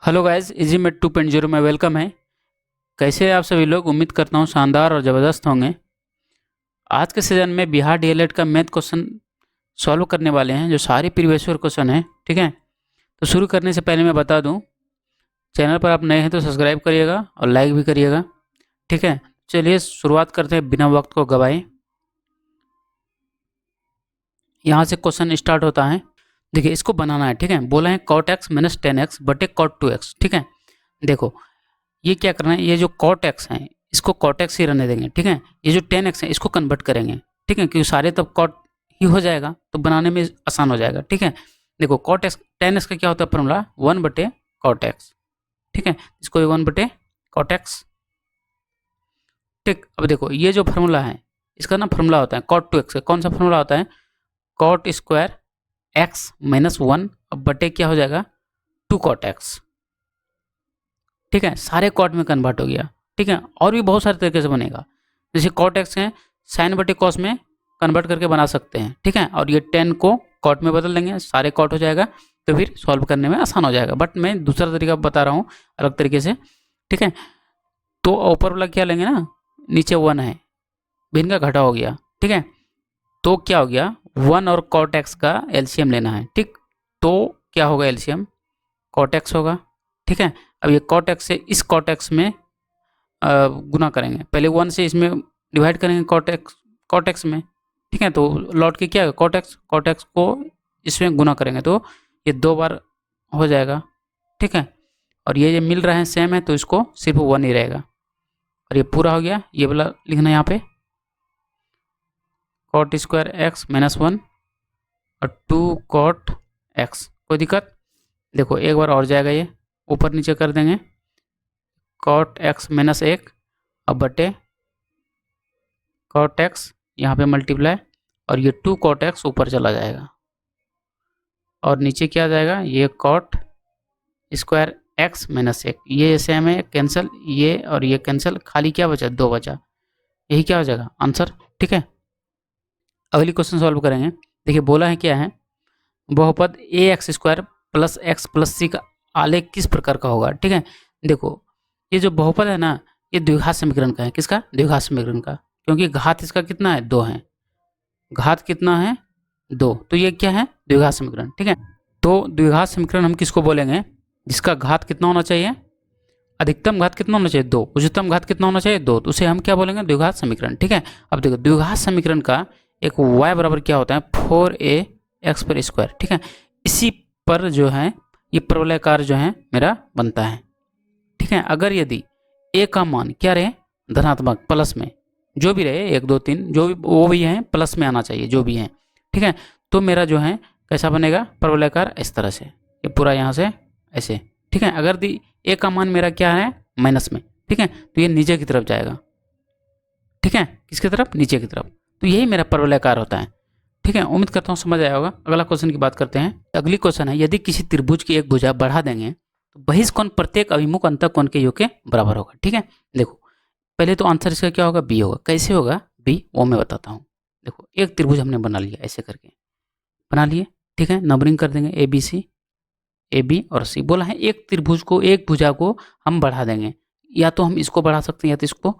Hello guys, easy met 2.0 में welcome है। कैसे हैं आप सभी लोग? उम्मीद करता हूँ शानदार और ज़बरदस्त होंगे। आज के सीजन में बिहार डीएलएड का मैथ क्वेश्चन सॉल्व करने वाले हैं, जो सारे प्रीवियस ईयर क्वेश्चन हैं। ठीक है, तो शुरू करने से पहले मैं बता दूं, चैनल पर आप नए हैं तो सब्सक्राइब करिएगा और लाइक भी करिएगा। ठीक है, चलिए शुरुआत करते हैं बिना वक्त को गवाए। यहाँ से क्वेश्चन स्टार्ट होता है। देखिए, इसको बनाना है। ठीक है, बोला है cot x माइनस 10x बटे cot 2x। ठीक है, देखो ये क्या करना है, ये जो cot x है इसको cot x ही रहने देंगे। ठीक है, ये जो 10x है इसको कन्वर्ट करेंगे। ठीक है, क्योंकि सारे तब cot ही हो जाएगा तो बनाने में आसान हो जाएगा। ठीक है, देखो cot x 10x का क्या होता है फॉर्मूला 1 बटे cot x। ठीक है, इसको 1 बटे cot x। ठीक, अब देखो ये जो फार्मूला है इसका ना फार्मूला होता है cot 2x का। कौन सा फार्मूला होता है? cot स्क्वायर x माइनस 1 बटे क्या हो जाएगा 2 cot x। ठीक है, सारे कॉट में कन्वर्ट हो गया। ठीक है, और भी बहुत सारे तरीके से बनेगा। जैसे कॉट एक्स है साइन बटे कॉस में कन्वर्ट करके बना सकते हैं। ठीक है, और ये 10 को कॉट में बदल देंगे, सारे कॉट हो जाएगा, तो फिर सॉल्व करने में आसान हो जाएगा। बट मैं दूसरा तरीका बता रहा हूँ अलग तरीके से। ठीक है, तो ऊपर वाला क्या लेंगे ना, नीचे 1 है, भिन्न का घटा हो गया। ठीक है, तो क्या हो गया 1 और कॉट एक्स का एलसीएम लेना है। ठीक, तो क्या होगा एलसीएम कॉट एक्स होगा। ठीक है, अब ये कॉट एक्स से इस कॉट एक्स में गुना करेंगे। पहले 1 से इसमें डिवाइड करेंगे कॉट एक्स में। ठीक है, तो लौट के क्या है कॉट एक्स को इसमें गुना करेंगे तो ये 2 बार हो जाएगा। ठीक है, और ये मिल रहे हैं सेम है तो इसको सिर्फ 1 ही रहेगा। और ये पूरा हो गया, ये वाला लिखना है यहाँ पे कॉट स्क्वायर एक्स माइनस 1 और 2 कॉट एक्स। कोई दिक्कत? देखो एक बार और जाएगा, ये ऊपर नीचे कर देंगे कॉट एक्स माइनस 1 अब बटे कॉट एक्स यहाँ पे मल्टीप्लाई, और ये 2 कॉट एक्स ऊपर चला जाएगा और नीचे क्या आ जाएगा ये कॉट स्क्वायर एक्स माइनस 1। ये सेम है कैंसिल, ये और ये कैंसिल, खाली क्या बचा 2 बचा, यही क्या हो जाएगा आंसर। ठीक है, अगली क्वेश्चन सॉल्व करेंगे। देखिए बोला है क्या है, बहुपद a x square plus x plus c का आलेख किस प्रकार का होगा। ठीक है, देखो ये जो बहुपद है ना ये द्विघात समीकरण का है। किसका? द्विघात समीकरण का, क्योंकि घात इसका कितना है 2 है, घात कितना है 2, तो ये क्या है द्विघात समीकरण। ठीक है, तो द्विघात समीकरण हम किसको बोलेंगे? जिसका घात कितना होना चाहिए, अधिकतम घात कितना होना चाहिए 2, उच्चतम घात कितना होना चाहिए 2, तो उसे हम क्या बोलेंगे द्विघात समीकरण। ठीक है, अब देखो द्विघात समीकरण का एक y बराबर क्या होता है 4a एक्स पर स्क्वायर। ठीक है, इसी पर जो है ये परवलयाकार जो है मेरा बनता है। ठीक है, अगर यदि a का मान क्या रहे धनात्मक प्लस में, जो भी रहे 1 2 3 जो भी वो भी है प्लस में आना चाहिए जो भी है। ठीक है, तो मेरा जो है कैसा बनेगा परवलयाकार इस तरह से, ये पूरा यहाँ से ऐसे। ठीक है, अगर a का मान मेरा क्या है माइनस में, ठीक है, तो ये नीचे की तरफ जाएगा। ठीक है, किसकी तरफ? नीचे की तरफ, तो यही मेरा परवलयाकार होता है। ठीक है, उम्मीद करता हूँ समझ आया होगा। अगला क्वेश्चन की बात करते हैं। अगली क्वेश्चन है, यदि किसी त्रिभुज की एक भुजा बढ़ा देंगे तो बहिष्कोण प्रत्येक अभिमुख अंतःकोण के योग के बराबर होगा। ठीक है, देखो पहले तो आंसर इसका क्या होगा बी होगा। कैसे होगा बी वो मैं बताता हूँ। देखो एक त्रिभुज हमने बना लिया, ऐसे करके बना लिए। ठीक है, नंबरिंग कर देंगे A B C, A B और सी। बोला है एक त्रिभुज को, एक भुजा को हम बढ़ा देंगे, या तो हम इसको बढ़ा सकते हैं या तो इसको,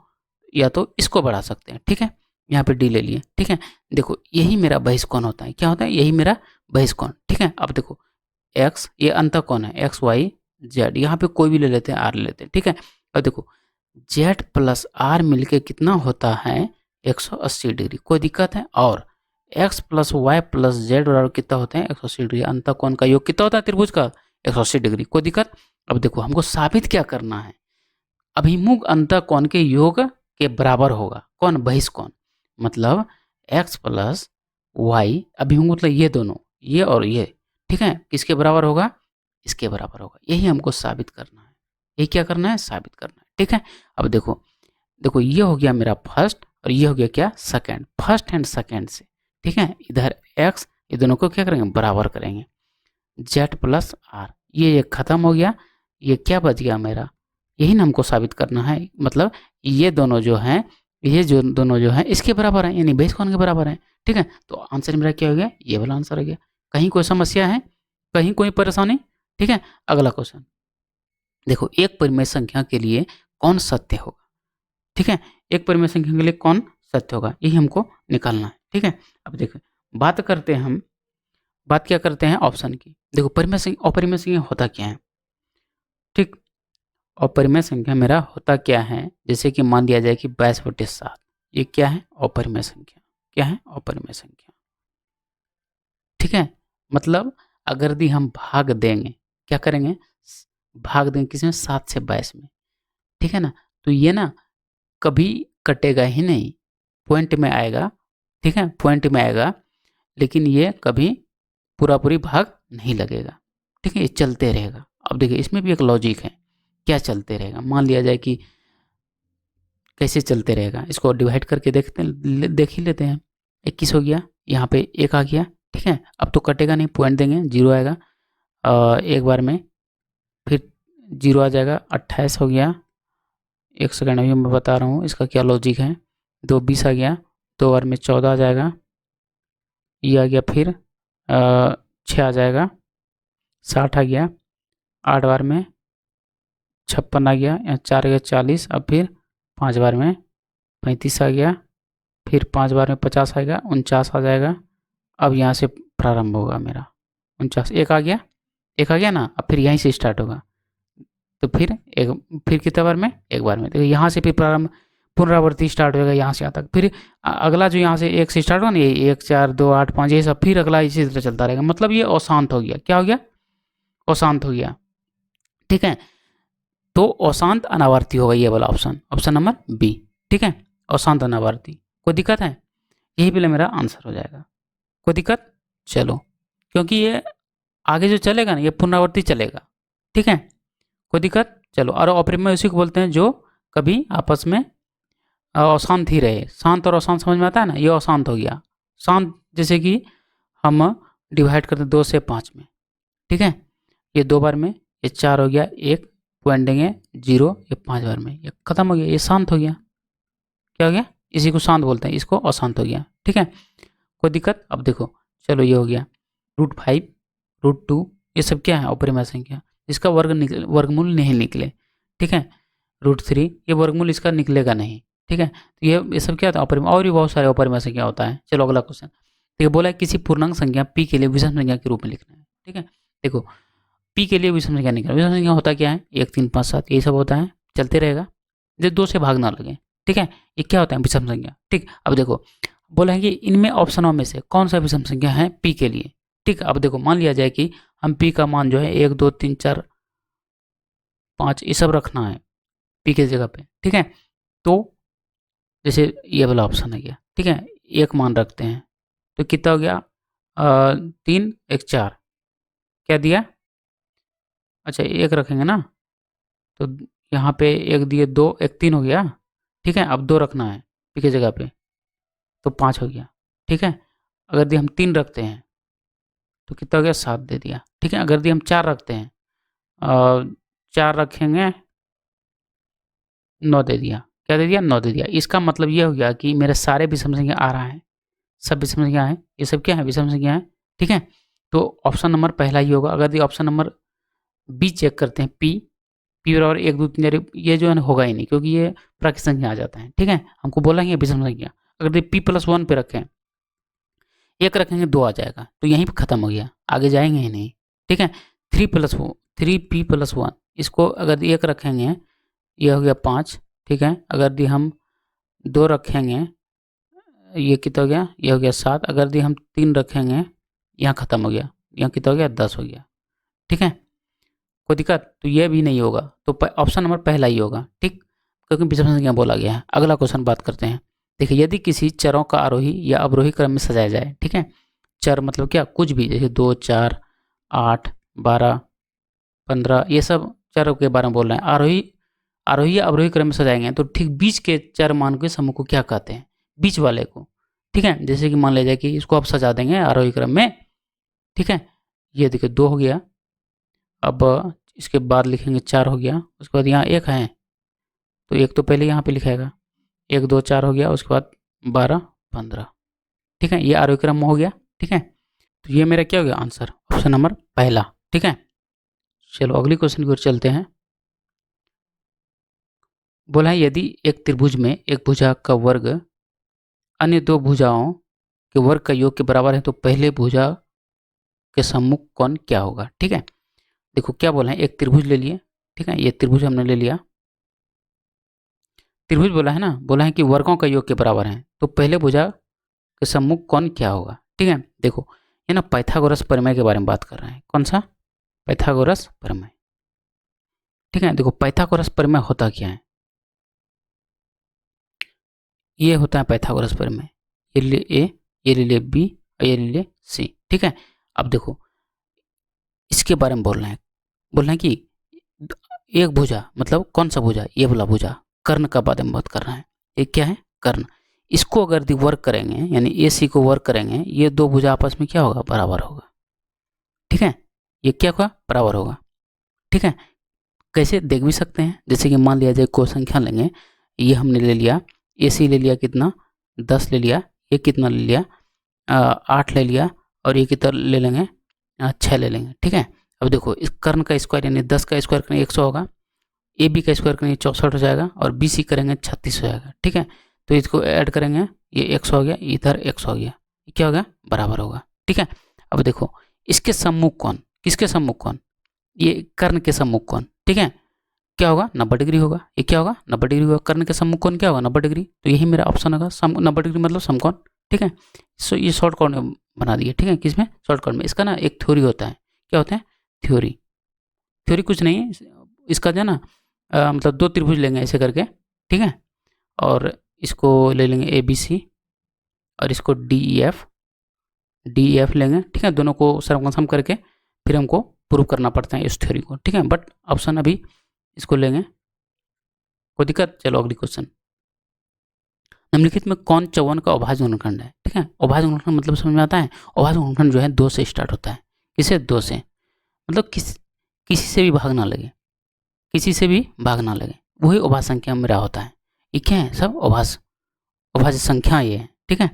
या तो इसको बढ़ा सकते हैं। ठीक है, यहाँ पे डी ले लिए। ठीक है, देखो यही मेरा बहिष्कोण होता है। क्या होता है? यही मेरा बहिष्कोण। ठीक है, अब देखो एक्स ये अंतःकोण है एक्स वाई जेड, यहाँ पे कोई भी ले लेते हैं आर ले लेते हैं। ठीक है, अब देखो जेड प्लस आर मिलके कितना होता है 180 डिग्री। कोई दिक्कत है? और X plus Y plus Z बराबर कितना होते हैं 180 डिग्री। अंतःकोण का योग कितना होता है त्रिभुज का 180 डिग्री। कोई दिक्कत? अब देखो हमको साबित क्या करना है, अभिमुख अंतःकोण के योग के बराबर होगा कौन? बहिष्कोण। मतलब x प्लस वाई अभिमुख मतलब ये दोनों, ये और ये। ठीक है, किसके बराबर होगा? इसके बराबर होगा। यही हमको साबित करना है। यही क्या करना है? साबित करना है। ठीक है, अब देखो देखो ये हो गया मेरा फर्स्ट और ये हो गया क्या सेकंड, फर्स्ट एंड सेकंड से। ठीक है, इधर x ये दोनों को क्या करेंगे बराबर करेंगे, z प्लस आर, ये खत्म हो गया, ये क्या बच गया मेरा, यही ना हमको साबित करना है। मतलब ये दोनों जो हैं, ये जो दोनों जो हैं इसके बराबर हैं, यानी बहिष्कोण के बराबर हैं। ठीक है, तो आंसर मेरा क्या हो गया? ये वाला आंसर हो गया। कहीं कोई समस्या है? कहीं कोई परेशानी? ठीक है, अगला क्वेश्चन। देखो एक परिमेय संख्या के लिए कौन सत्य होगा, ठीक है, एक परिमेय संख्या के लिए कौन सत्य होगा, यही हमको निकालना है, ठीक है। अब देखो बात करते हैं हम, बात क्या करते हैं ऑप्शन की। देखो परिमेय संख्या अपरिमेय संख्या होता क्या है, ठीक, अपरिमेय संख्या मेरा होता क्या है, जैसे कि मान लिया जाए कि 22/7, ये क्या है अपरिमेय संख्या, क्या है अपरिमेय संख्या, ठीक है। मतलब अगर यदि हम भाग देंगे, क्या करेंगे, भाग देंगे किसमें, 7 से 22 में, ठीक है ना, तो ये ना कभी कटेगा ही नहीं, पॉइंट में आएगा, ठीक है, पॉइंट में आएगा, लेकिन ये कभी पूरा पूरी भाग नहीं लगेगा, ठीक है, ये चलते रहेगा। अब देखिए इसमें भी एक लॉजिक है, क्या चलते रहेगा, मान लिया जाए कि कैसे चलते रहेगा, इसको डिवाइड करके देख ही लेते हैं। 21 हो गया, यहाँ पे 1 आ गया, ठीक है, अब तो कटेगा नहीं, पॉइंट देंगे 0 आएगा, एक बार में फिर 0 आ जाएगा, 28 हो गया, एक सेकंड अभी मैं बता रहा हूँ इसका क्या लॉजिक है, 2 20 आ गया, 2 बार में 14 आ जाएगा, ये आ गया, फिर 6 आ जाएगा, 60 आ गया, 8 बार में 56 आ गया, यहाँ 4 आ गया 40, अब फिर 5 बार में 35 आ गया, फिर 5 बार में 50 आएगा, 49 आ जाएगा, अब यहाँ से प्रारंभ होगा मेरा 49, एक आ गया, एक आ गया ना, अब फिर यहीं से स्टार्ट होगा, तो फिर कितने बार में, एक बार में, तो यहाँ से फिर प्रारंभ पुनरावृत्ति स्टार्ट होगा यहाँ से यहाँ तक, फिर अगला जो यहाँ से 1 से स्टार्ट होगा ना, ये 1 4 2 8 5 ये सब, फिर अगला इसी तरह चलता रहेगा, मतलब ये अशांत हो गया, क्या हो गया, अशांत हो गया, ठीक है। तो अशांत अनावर्ती होगा ये वाला ऑप्शन, ऑप्शन नंबर बी, ठीक है, अशांत अनावर्ती। कोई दिक्कत है, यही पहले मेरा आंसर हो जाएगा, कोई दिक्कत, चलो, क्योंकि ये आगे जो चलेगा ना ये पुनरावृत्ति चलेगा, ठीक है, कोई दिक्कत, चलो। और अपरिमेय उसी को बोलते हैं जो कभी आपस में अशांत ही रहे, शांत और अशांत समझ में आता है ना, ये अशांत हो गया, शांत जैसे कि हम डिवाइड करते 2 से 5 में, ठीक है, ये 2 बार में, ये 4 हो गया, 1 पॉइंट देंगे 0, ये 5 बार में, ये खत्म हो गया, ये शांत हो गया, क्या हो गया, इसी को शांत बोलते हैं, इसको अशांत हो गया, ठीक है, कोई दिक्कत। अब देखो चलो ये हो गया, √5 √2 ये सब क्या है अपरिमेय संख्या, इसका वर्गमूल नहीं निकले, ठीक है, √3 ये वर्गमूल इसका निकलेगा नहीं, ठीक है, तो ये सब क्या होता है अपरिमेय, और भी बहुत सारे अपरिमेय संख्या होता है। चलो अगला क्वेश्चन, तो ये बोला है किसी पूर्णांक संख्या p के लिए विषम संख्या के रूप में लिखना है, ठीक है, देखो p के लिए विषम संख्या निकलना, विषम संख्या होता क्या है 1 3 5 7 ये सब होता है, चलते रहेगा, जो 2 से भाग ना लगे, ठीक है, ये क्या होता है विषम संख्या, ठीक। अब देखो बोला है कि इनमें ऑप्शनों में से कौन सा विषम संख्या है p के लिए, ठीक। अब देखो मान लिया जाए कि हम p का मान जो है 1 2 3 4 5 ये सब रखना है p की जगह पे, ठीक है, तो जैसे ये वाला ऑप्शन है गया, ठीक है, एक मान रखते हैं, तो कितना हो गया 3 1 4, क्या दिया, अच्छा एक रखेंगे ना, तो यहाँ पे एक दिए 2 1 3 हो गया, ठीक है, अब 2 रखना है p की जगह पे, तो 5 हो गया, ठीक है, अगर यदि हम 3 रखते हैं तो कितना हो गया 7 दे दिया, ठीक है, अगर यदि हम 4 रखते हैं 4 रखेंगे 9 दे दिया, क्या दे दिया 9 दे दिया, इसका मतलब ये हो गया कि मेरे सारे विषम संख्या आ रहा है, सब विषम संख्या है, ये सब क्या है विषम संख्या है, ठीक है, तो ऑप्शन नंबर पहला ही होगा। अगर ऑप्शन नंबर बी चेक करते हैं p बराबर 1 2 3 4 ये जो है ना होगा ही नहीं, क्योंकि ये प्राकृत संख्या आ जाता है, ठीक है, हमको बोला ही है विषम संख्या, अगर p+1 पे रखें, एक रखेंगे 2 आ जाएगा, तो यहीं पर खत्म हो गया, आगे जाएंगे ही नहीं, ठीक है, 3p+1 इसको अगर एक रखेंगे ये हो गया 5, ठीक है, अगर दी हम 2 रखेंगे ये कितना हो गया, ये हो गया 7, अगर दी हम 3 रखेंगे यहाँ खत्म हो गया, यहाँ कितना हो गया 10 हो गया, ठीक है, कोई दिक्कत, तो ये भी नहीं होगा, तो ऑप्शन नंबर पहला ही होगा, ठीक, क्योंकि विषम संख्या बोला गया है। अगला क्वेश्चन बात करते हैं, देखिए यदि किसी चरों का आरोही या अवरोही क्रम में सजाया जाए, ठीक है, चर मतलब क्या कुछ भी, जैसे 2 4 8 12 15 ये सब चरों के बारे में बोल रहे हैं, आरोही या अवरोही क्रम में सजाएंगे, तो ठीक बीच के चर मान के समूह को क्या कहते हैं, बीच वाले को, ठीक है, जैसे कि मान लिया जाए कि इसको आप सजा देंगे आरोही क्रम में, ठीक है, ये देखिए 2 हो गया, अब इसके बाद लिखेंगे 4 हो गया, उसके बाद यहाँ 1 है, तो 1 तो पहले यहाँ पे लिखाएगा, 1 2 4 हो गया, उसके बाद 12 15, ठीक है, ये आरोही क्रम में हो गया, ठीक है, तो ये मेरा क्या हो गया आंसर, ऑप्शन नंबर पहला, ठीक है। चलो अगली क्वेश्चन की ओर चलते हैं, बोला है यदि एक त्रिभुज में एक भुजा का वर्ग अन्य दो भुजाओं के वर्ग का योग के बराबर है तो पहले भुजा के सम्मुख कोण क्या होगा। ठीक है, देखो क्या बोला है, एक त्रिभुज ले लिए। ठीक है, ये त्रिभुज हमने ले लिया, त्रिभुज बोला है ना, बोला है कि वर्गों का योग के बराबर है तो पहले भुजा के सम्मुख कोण क्या होगा। ठीक है, देखो ये ना पाइथागोरस प्रमेय के बारे में बात कर रहे हैं। कौन सा? पाइथागोरस प्रमेय। ठीक है, देखो पाइथागोरस प्रमेय होता क्या है, ये होता है पाइथागोरस प्रमेय। ये ले लिए ए, ये ले लिए बी और ये ले लिए सी। ठीक है, अब देखो इसके बारे में बोल रहे हैं कि एक भुजा मतलब कौन सा भुजा, ये वाला भुजा, कर्ण का बारे में बात कर रहे हैं। ये क्या है? कर्ण। इसको अगर यदि वर्क करेंगे यानी ए सी को वर्क करेंगे, ये दो भुजा आपस में क्या होगा? बराबर होगा। ठीक है, ये क्या होगा? बराबर होगा। ठीक है, कैसे देख भी सकते हैं, जैसे कि मान लिया जाए कोई संख्या लेंगे, ये हमने ले लिया ए सी ले लिया कितना 10 ले लिया, ये कितना ले लिया 8 ले लिया और ये कितना ले लेंगे 6 ले लेंगे। ठीक है, अब देखो इस कर्ण का स्क्वायर यानी 10 का स्क्वायर करेंगे 100 होगा, ए बी का स्क्वायर करेंगे 64 हो जाएगा और बी सी करेंगे 36 हो जाएगा। ठीक है, तो इसको ऐड करेंगे, ये 100 हो गया, इधर 100 हो गया, ये क्या होगा? बराबर होगा। ठीक है, अब देखो इसके सम्मुख कोण, किसके सम्मुख कोण? ये कर्ण के सम्मुख कोण। ठीक है, क्या होगा? 90 डिग्री होगा। ये क्या होगा? 90 डिग्री होगा। कर्ण के सम्मुख कोण क्या होगा? 90 डिग्री। तो यही मेरा ऑप्शन होगा, 90 डिग्री मतलब समकोण। ठीक है, सो ये शॉर्ट कोण बना दिए। ठीक है, किसमें? शॉर्ट कोण में। इसका ना एक थ्योरी होता है, क्या होता है? थ्योरी। थ्योरी कुछ नहीं है, इसका जो है ना मतलब दो त्रिभुज लेंगे ऐसे करके। ठीक है, और इसको ले लेंगे ए बी सी और इसको डी ई एफ लेंगे। ठीक है, दोनों को सर्वसम करके फिर हमको प्रूव करना पड़ता है इस थ्योरी को। ठीक है, बट ऑप्शन अभी इसको लेंगे, कोई दिक्कत? चलो अगली क्वेश्चन। निम्नलिखित में कौन चौवन का अभाज्य गुणनखंड है? ठीक है, अभाज्य गुणनखंड मतलब समझ में आता है? अभाज्य गुणनखंड जो है 2 से स्टार्ट होता है। किसे? 2 से, मतलब किसी से भी भाग ना लगे, किसी से भी भाग ना लगे, वही अभाज्य संख्या मेरा होता है। ये क्या है? सब अभाज्य संख्या ये है। ठीक है,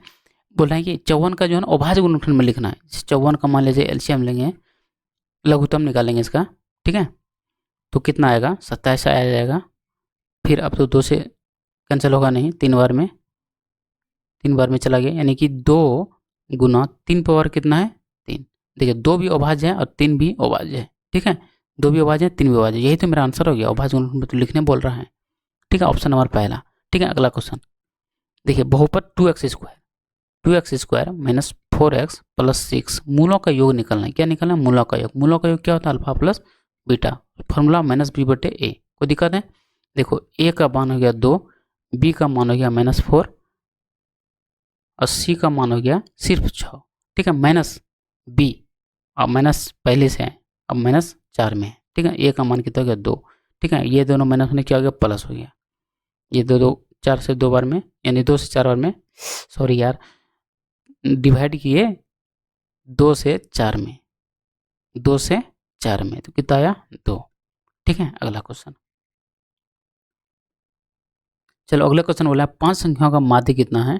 बोल रहे हैं कि 54 का जो है ना अभाज्य गुणनखंड में लिखना है। 54 का मान लीजिए एलसीएम लेंगे, लघुत्तम निकालेंगे इसका। ठीक है, तो कितना आएगा? 27 आ जाएगा। फिर अब तो 2 से कैंसिल होगा नहीं, 3 बार में चला गया, यानी कि 2 गुना 3 पावर कितना है? 3। देखिए 2 भी अभाज्य है और 3 भी अभाज्य है। ठीक है, 2 भी अभाज्य है, 3 भी अभाज्य है, यही तो मेरा आंसर हो गया। अभाज्य गुणनखंड तो लिखने बोल रहा है। ठीक है, ऑप्शन नंबर पहला। ठीक है, अगला क्वेश्चन देखिए, बहुपद 2x square minus 4x plus 6 मूलों का योग निकलना है। क्या निकलना है? मूलों का योग। मूलों का योग क्या होता है? Alpha plus beta, formula minus B बटे ए। कोई दिक्कत है? देखो ए का मान हो गया 2, बी का मान हो गया -4 और सी का मान हो गया सिर्फ 6। ठीक है, माइनस बी, अब माइनस पहले से है, अब -4 में है। ठीक है, ए का मान कितना हो गया 2। ठीक है, ये दोनों माइनस होने क्या हो गया? प्लस हो गया। ये दो 4 से 2 बार में यानी 2 से 4 बार में, सॉरी यार, डिवाइड किए 2 से 4 में, 2 से 4 में, तो कितना आया? 2। ठीक है, अगला क्वेश्चन। चलो अगला क्वेश्चन बोला है 5 संख्याओं का माध्य कितना है?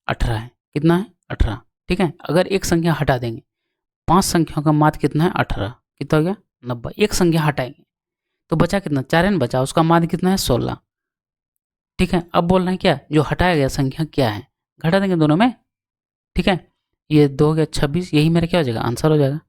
18 है। कितना है? 18। ठीक है, अगर एक संख्या हटा देंगे, 5 संख्याओं का माध्य कितना है? 18। कितना हो गया? 90। एक संख्या हटाएंगे तो बचा कितना? 4 है ना बचा, उसका माध्य कितना है? 16। ठीक है, अब बोल रहे हैं क्या, जो हटाया गया संख्या क्या है? घटा देंगे दोनों में। ठीक है, ये 2 हो गया 26, यही मेरा क्या हो जाएगा? आंसर हो जाएगा।